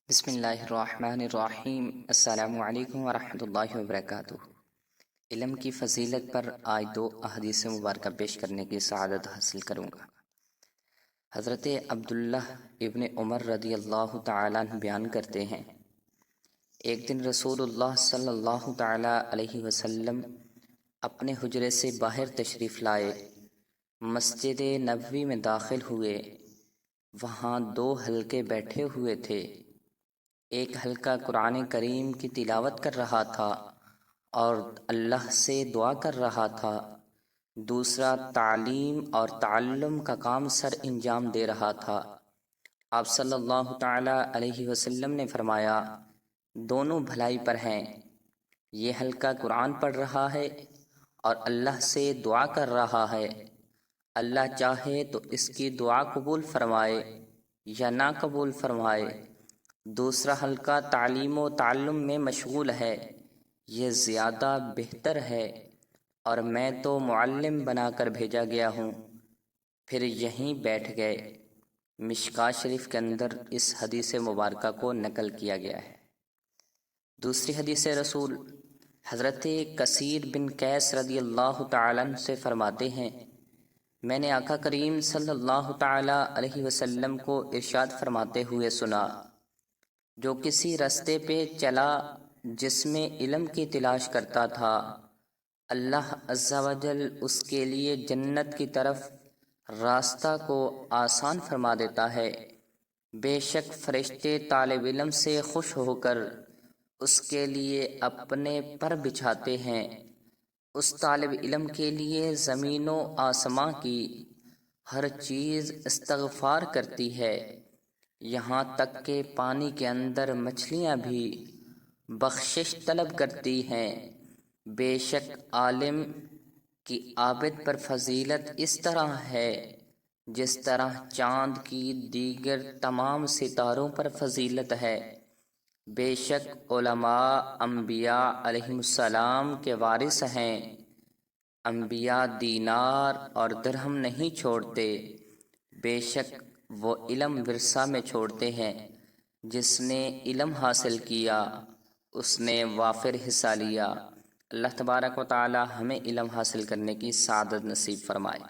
بسم اللہ الرحمن الرحیم۔ السلام علیکم ورحمۃ اللہ وبرکاتہ۔ علم کی فضیلت پر آج دو احادیث مبارکہ پیش کرنے کی سعادت حاصل کروں گا۔ حضرت عبداللہ ابن عمر رضی اللہ تعالیٰ عنہ بیان کرتے ہیں، ایک دن رسول اللہ صلی اللہ تعالیٰ علیہ وسلم اپنے حجرے سے باہر تشریف لائے، مسجد نبوی میں داخل ہوئے۔ وہاں دو حلقے بیٹھے ہوئے تھے، ایک حلقہ قرآن کریم کی تلاوت کر رہا تھا اور اللہ سے دعا کر رہا تھا، دوسرا تعلیم اور تعلم کا کام سر انجام دے رہا تھا۔ آپ صلی اللہ تعالیٰ علیہ وسلم نے فرمایا، دونوں بھلائی پر ہیں، یہ حلقہ قرآن پڑھ رہا ہے اور اللہ سے دعا کر رہا ہے، اللہ چاہے تو اس کی دعا قبول فرمائے یا نہ قبول فرمائے۔ دوسرا حلقہ تعلیم و تعلم میں مشغول ہے، یہ زیادہ بہتر ہے، اور میں تو معلم بنا کر بھیجا گیا ہوں۔ پھر یہیں بیٹھ گئے۔ مشکوٰۃ شریف کے اندر اس حدیث مبارکہ کو نقل کیا گیا ہے۔ دوسری حدیث رسول حضرت کثیر بن قیس رضی اللہ تعالیٰ عنہ سے فرماتے ہیں، میں نے آقا کریم صلی اللہ تعالیٰ علیہ وسلم کو ارشاد فرماتے ہوئے سنا، جو کسی راستے پہ چلا جس میں علم کی تلاش کرتا تھا، اللہ عز و جل اس کے لیے جنت کی طرف راستہ کو آسان فرما دیتا ہے۔ بے شک فرشتے طالب علم سے خوش ہو کر اس کے لیے اپنے پر بچھاتے ہیں۔ اس طالب علم کے لیے زمین و آسماں کی ہر چیز استغفار کرتی ہے، یہاں تک کہ پانی کے اندر مچھلیاں بھی بخشش طلب کرتی ہیں۔ بے شک عالم کی عابد پر فضیلت اس طرح ہے جس طرح چاند کی دیگر تمام ستاروں پر فضیلت ہے۔ بے شک علماء انبیاء علیہم السلام کے وارث ہیں، انبیاء دینار اور درہم نہیں چھوڑتے، بے شک وہ علم ورثہ میں چھوڑتے ہیں، جس نے علم حاصل کیا اس نے وافر حصہ لیا۔ اللہ تبارک و تعالی ہمیں علم حاصل کرنے کی سعادت نصیب فرمائے۔